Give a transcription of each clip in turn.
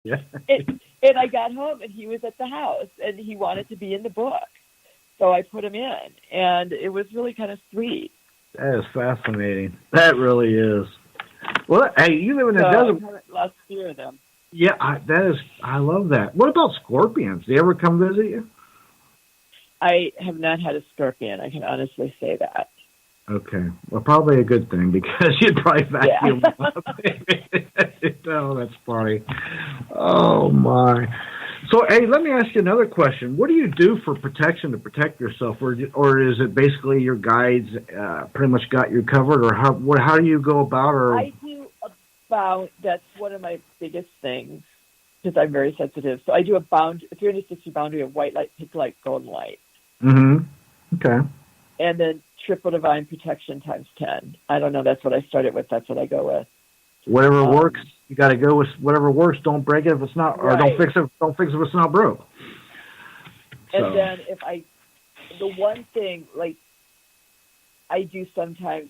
Yeah. And I got home, and he was at the house, and he wanted to be in the book. So I put him in, and it was really kind of sweet. That is fascinating. That really is. Well, hey, you live in the So I desert. haven't lost fear of them. Yeah, I love that. What about scorpions? Do they ever come visit you? I have not had a scorpion. I can honestly say that. Okay. Well, probably a good thing because you'd probably Yeah. vacuum them up. Oh, that's funny. Oh, my. So, hey, let me ask you another question. What do you do for protection to protect yourself? Or is it basically your guides pretty much got you covered? Or how do you go about I do about, that's one of my biggest things because I'm very sensitive. So I do a 360 boundary of white light, pink light, golden light. Mm-hmm. Okay. And then triple divine protection times 10. I don't know. That's what I started with. That's what I go with. Whatever works, you got to go with whatever works. Don't break it if it's not, or right. don't fix it. Don't fix it if it's not broke. And then the one thing like I do sometimes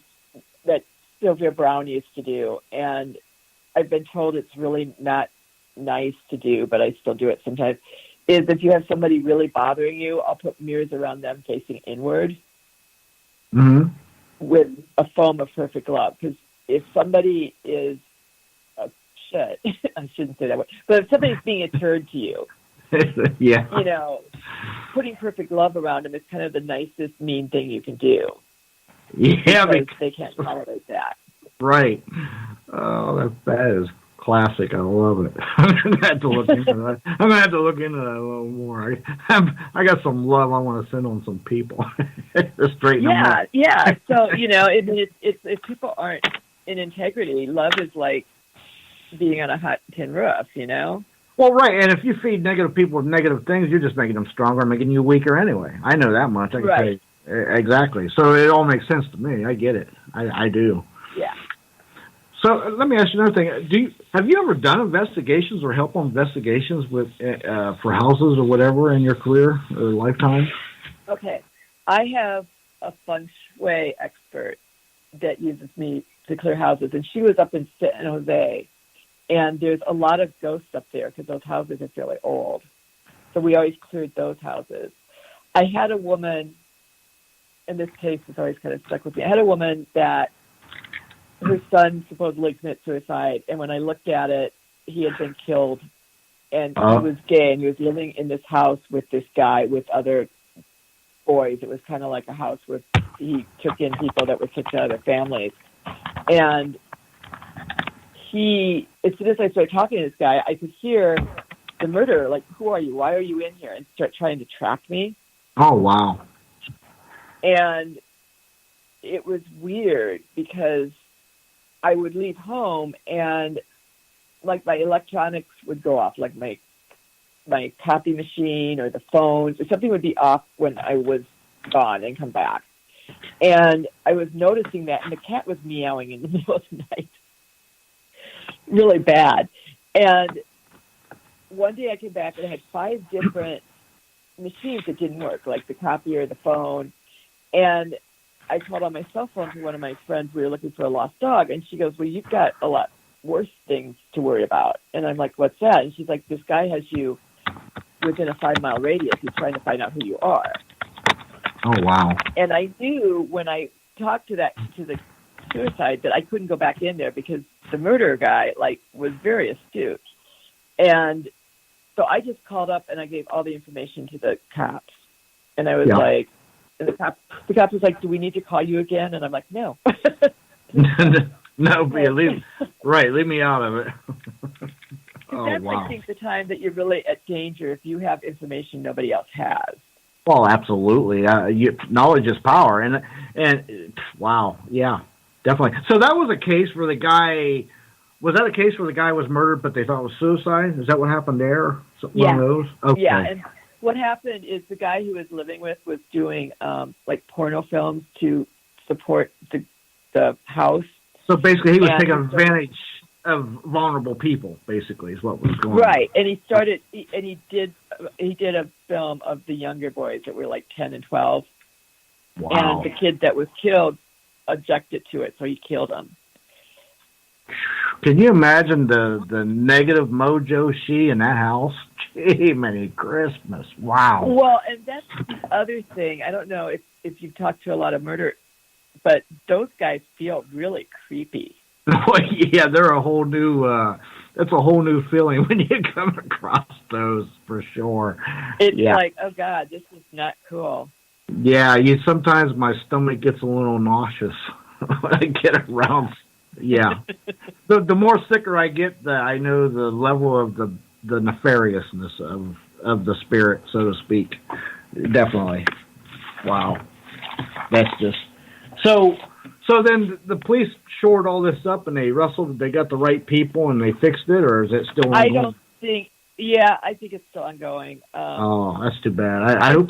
that Sylvia Brown used to do, and I've been told it's really not nice to do, but I still do it sometimes. Is if you have somebody really bothering you, I'll put mirrors around them facing inward. Mm-hmm. With a foam of perfect love. Because if somebody is a shit, I shouldn't say that word, but if somebody's being a turd to you, yeah, putting perfect love around them is kind of the nicest mean thing you can do. Yeah, because they can't tolerate that. Right. Oh, that is classic. I love it. I'm gonna have to look into that. I'm gonna have to look into that a little more. I got some love I want to send on some people to straighten them up. Yeah. So if people aren't in integrity, love is like being on a hot tin roof. Well, right, and if you feed negative people with negative things, you're just making them stronger, making you weaker anyway. I know that much. I can tell you exactly. So it all makes sense to me. I get it. I do. Yeah. So let me ask you another thing. Have you ever done investigations or help on investigations with for houses or whatever in your career or lifetime? Okay, I have a feng shui expert that uses me to clear houses, and she was up in San Jose, and there's a lot of ghosts up there because those houses are fairly old. So we always cleared those houses. I had a woman, in this case, it's always kind of stuck with me. I had a woman that her son supposedly committed suicide, and when I looked at it, he had been killed, and he was gay, and he was living in this house with this guy with other boys. It was kind of like a house where he took in people that were kicked out of their families. And as soon as I started talking to this guy, I could hear the murderer, like, who are you? Why are you in here? And start trying to track me. Oh, wow. And it was weird because I would leave home and like my electronics would go off, like my copy machine or the phone or something would be off when I was gone and come back. And I was noticing that, and the cat was meowing in the middle of the night. Really bad. And one day I came back and I had 5 different machines that didn't work, like the copier, the phone. And I called on my cell phone to one of my friends. We were looking for a lost dog. And she goes, well, you've got a lot worse things to worry about. And I'm like, what's that? And she's like, this guy has you within a 5-mile radius. He's trying to find out who you are. Oh, wow. And I knew when I talked to the suicide that I couldn't go back in there because the murderer guy, was very astute. And so I just called up and I gave all the information to the cops. And I was like, and the cop was like, do we need to call you again? And I'm like, no. No, leave me out of it. That's, I think, the time that you're really at danger if you have information nobody else has. Well, absolutely. Knowledge is power, and wow, yeah, definitely. So that was a case where the guy was murdered, but they thought it was suicide. Is that what happened there? One of those? Okay. Yeah, and what happened is the guy who was living with was doing porno films to support the house. So basically, he was taking advantage of vulnerable people. Basically, is what was going on. Right, and he started, and he did a film of the younger boys that were like 10 and 12. Wow. And the kid that was killed objected to it, so he killed him. Can you imagine the negative mojo she in that house? Gee, Merry Christmas! Wow. Well, and that's the other thing. I don't know if you've talked to a lot of murder, but those guys feel really creepy. Yeah, they're a whole new. That's a whole new feeling when you come across those for sure. It's like, oh God, this is not cool. Yeah, sometimes my stomach gets a little nauseous when I get around. Yeah, the more sicker I get, I know the level of the nefariousness of the spirit, so to speak. Definitely. Wow, that's just so. So then the police shored all this up and they wrestled. They got the right people and they fixed it, or is it still ongoing? I don't think. Yeah, I think it's still ongoing. Oh, that's too bad. I hope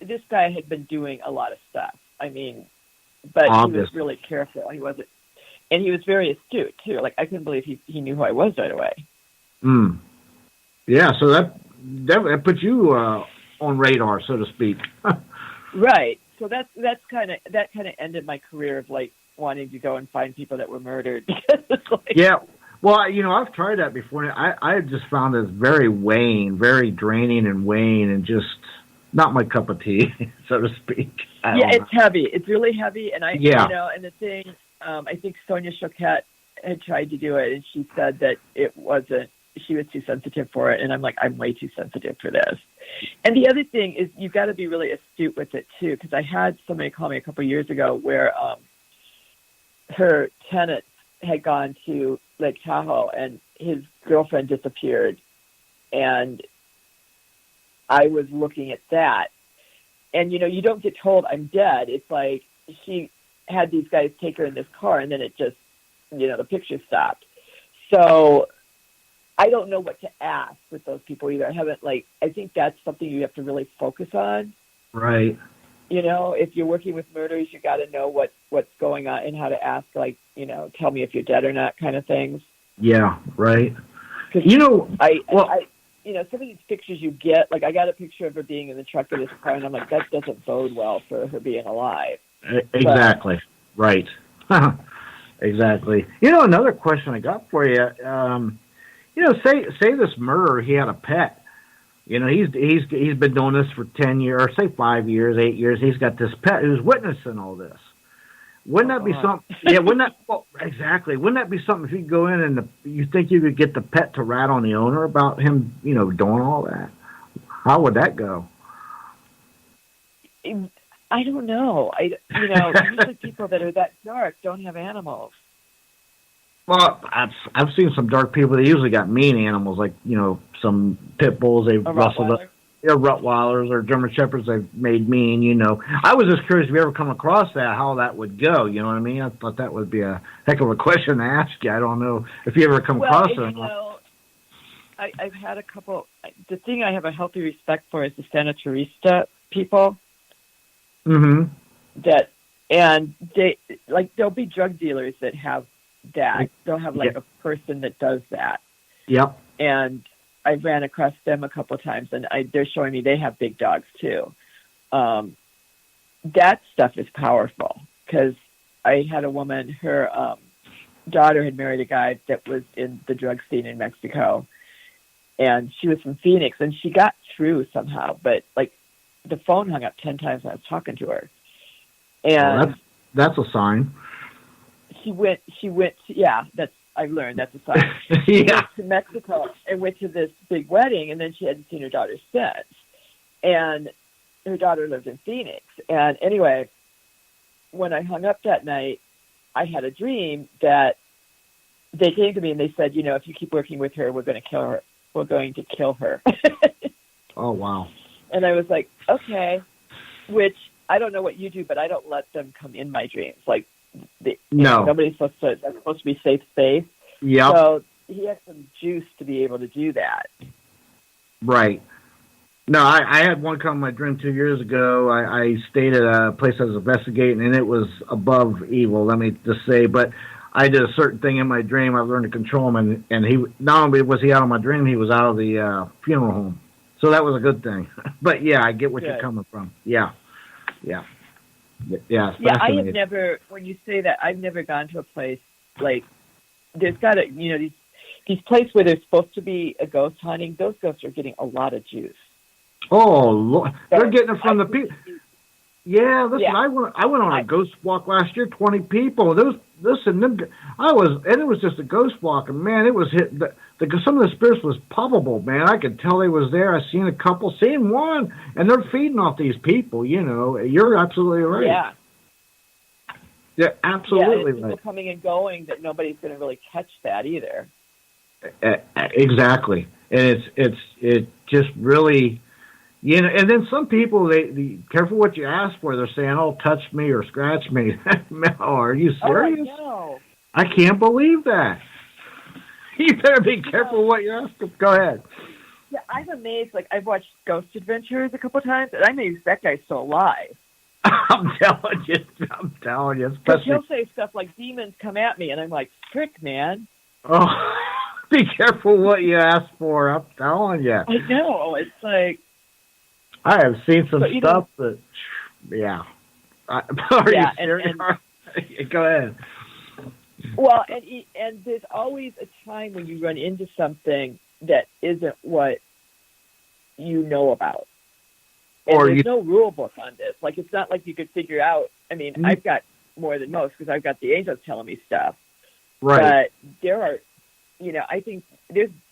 this guy had been doing a lot of stuff. I mean, but he was really careful. He wasn't, and he was very astute too. Like I couldn't believe he knew who I was right away. Yeah, so that put you on radar, so to speak. Right. So that kind of ended my career of like wanting to go and find people that were murdered. Yeah. Well, I've tried that before. I just found it very weighing, very draining and weighing, and just not my cup of tea, so to speak. It's heavy. It's really heavy, and and the thing, I think Sonia Choquette had tried to do it, and she said that it wasn't. She was too sensitive for it, and I'm like, I'm way too sensitive for this. And the other thing is, you've got to be really astute with it too, because I had somebody call me a couple of years ago where her tenant had gone to Lake Tahoe, and his girlfriend disappeared, and I was looking at that, and you don't get told I'm dead. It's like she had these guys take her in this car, and then it just, the picture stopped. So I don't know what to ask with those people either. I think that's something you have to really focus on. Right. If you're working with murders, you got to know what's going on and how to ask, tell me if you're dead or not kind of things. Yeah, right. Some of these pictures you get, like I got a picture of her being in the truck of this car, and I'm like, that doesn't bode well for her being alive. Exactly. Right. Exactly. Another question I got for you, say this murderer, he had a pet. He's been doing this for 10 years, or say 5 years, 8 years. He's got this pet who's witnessing all this. Wouldn't that be something? Yeah, exactly. Wouldn't that be something if you go in and you think you could get the pet to rat on the owner about him, doing all that? How would that go? I don't know. Usually people that are that dark don't have animals. Well, I've seen some dark people. They usually got mean animals, like some pit bulls. They've rustled up. Rottweilers or German Shepherds they've made mean. I was just curious if you ever come across that, how that would go. You know what I mean? I thought that would be a heck of a question to ask you. I don't know if you ever come across it. I've had a couple. The thing I have a healthy respect for is the Santa Teresa people. Mm-hmm. There'll be drug dealers that have that. They'll have a person that does that. Yep. And I ran across them a couple of times, and they're showing me they have big dogs too. That stuff is powerful because I had a woman, her daughter had married a guy that was in the drug scene in Mexico, and she was from Phoenix, and she got through somehow, but the phone hung up 10 times when I was talking to her. And that's a sign. She went I've learned that's a sign. Yeah. She went to Mexico and went to this big wedding, and then she hadn't seen her daughter since. And her daughter lived in Phoenix. And anyway, when I hung up that night, I had a dream that they came to me and they said, if you keep working with her, we're going to kill her. We're going to kill her. Oh, wow. And I was like, okay, which I don't know what you do, but I don't let them come in my dreams. No. Nobody's supposed to. That's supposed to be safe space. Yeah. So he has some juice to be able to do that. Right. No, I had one come in my dream 2 years ago. I stayed at a place I was investigating, and it was above evil, let me just say. But I did a certain thing in my dream. I learned to control him, and he not only was he out of my dream, he was out of the funeral home. So that was a good thing. But, yeah, I get what you're coming from. Yeah. Yeah. Yeah, I have never, when you say that, I've never gone to a place like there's got to, these places where there's supposed to be a ghost hunting, those ghosts are getting a lot of juice. Oh, Lord. They're getting it from the people. Yeah, listen, I went on a ghost walk last year, 20 people. And it was just a ghost walk, and man, it was some of the spirits was palpable, man. I could tell they was there. I seen a couple, seen one, and they're feeding off these people, You're absolutely right. Yeah. Yeah, absolutely people right. coming and going that nobody's going to really catch that either. Exactly. And it just really, and then some people, they careful what you ask for. They're saying, "Oh, touch me or scratch me." Are you serious? Oh, no. I can't believe that. You better be careful what you ask. Go ahead. Yeah, I'm amazed. Like, I've watched Ghost Adventures a couple times, and I'm amazed that guy's still alive. I'm telling you. Because he'll say stuff like, demons come at me, and I'm like, frick, man. Oh, be careful what you ask for. I'm telling you. I know. It's like... I have seen some stuff that... Yeah. Are you serious? Go ahead. Well, and there's always a time when you run into something that isn't what you know about. And there's no rule book on this. Like, it's not like you could figure out. I mean, I've got more than most because I've got the angels telling me stuff. Right. But there are, I think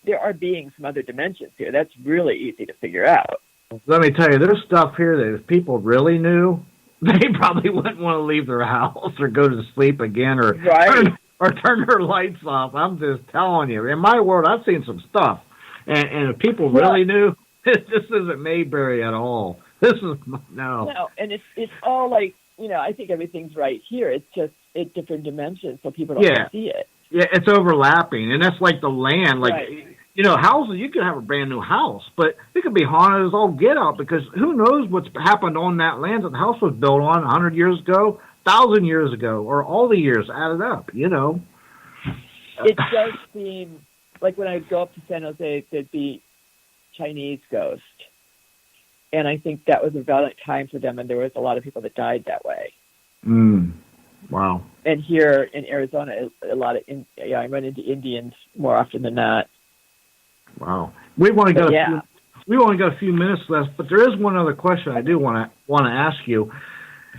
there are beings from other dimensions here. That's really easy to figure out. Let me tell you, there's stuff here that if people really knew, they probably wouldn't want to leave their house or go to sleep again or turn their lights off. I'm just telling you. In my world, I've seen some stuff. And if people really knew, this isn't Mayberry at all. This is, no. No, and it's all like, I think everything's right here. It's just in different dimensions, so people don't see it. Yeah, it's overlapping. And that's like the land. Like, houses, you could have a brand new house, but it could be haunted as all get out because who knows what's happened on that land that the house was built on 100 years ago, 1,000 years ago, or all the years added up, It does seem like when I would go up to San Jose, there'd be Chinese ghosts. And I think that was a violent time for them, and there was a lot of people that died that way. Wow. And here in Arizona, I run into Indians more often than not. Wow. We've only got a few minutes left, but there is one other question I do want to ask you.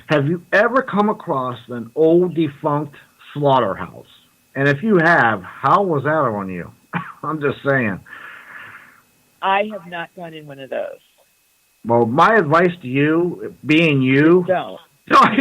Have you ever come across an old defunct slaughterhouse? And if you have, how was that on you? I'm just saying. I have not gone in one of those. Well, my advice to you, being you, don't. I'm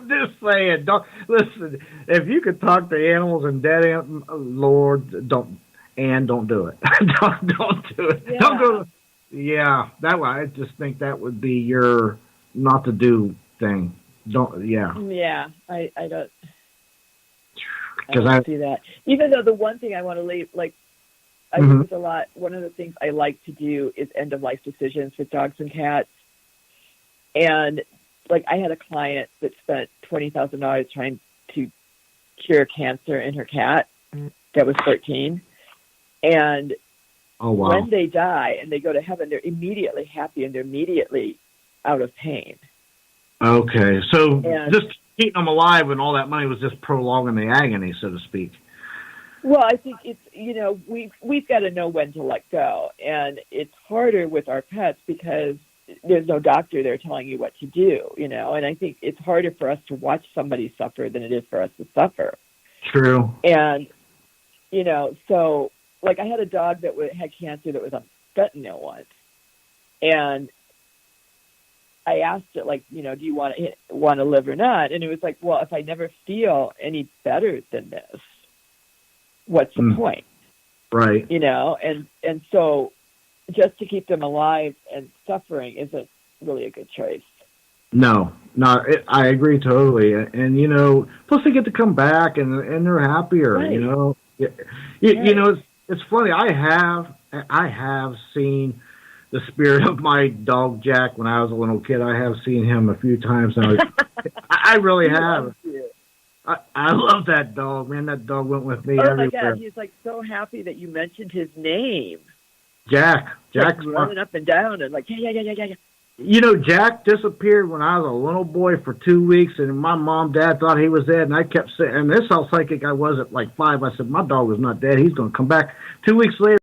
just saying, don't listen. If you could talk to animals and dead animals, Lord, don't do it. don't do it. Yeah. Don't go. Yeah, that way. I just think that would be your not to do thing. Don't. Yeah. Yeah, I don't. I don't see that. Even though the one thing I want to leave, like, I use a lot. One of the things I like to do is end of life decisions with dogs and cats. And like, I had a client that spent $20,000 trying to cure cancer in her cat that was 13. And when they die and they go to heaven, they're immediately happy and they're immediately out of pain. Okay, so just keeping them alive and all that money was just prolonging the agony, so to speak. Well, I think it's, we've got to know when to let go. And it's harder with our pets because there's no doctor there telling you what to do, and I think it's harder for us to watch somebody suffer than it is for us to suffer. True. And, so, like, I had a dog that had cancer that was on fentanyl once. And I asked it, like, do you want to live or not? And it was like, well, if I never feel any better than this, what's the point? Right. And so just to keep them alive and suffering isn't really a good choice. No, I agree totally. And, plus they get to come back and they're happier, Right. It's funny. I have seen the spirit of my dog, Jack, when I was a little kid. I have seen him a few times now. I really have. I love that dog, man. That dog went with me everywhere. Oh, my God. He's, like, so happy that you mentioned his name. Jack's running up and down and like, yeah. You know, Jack disappeared when I was a little boy for 2 weeks, and my mom, dad thought he was dead, and I kept saying, and this how psychic I was at like 5. I said, my dog is not dead. He's going to come back. 2 weeks later,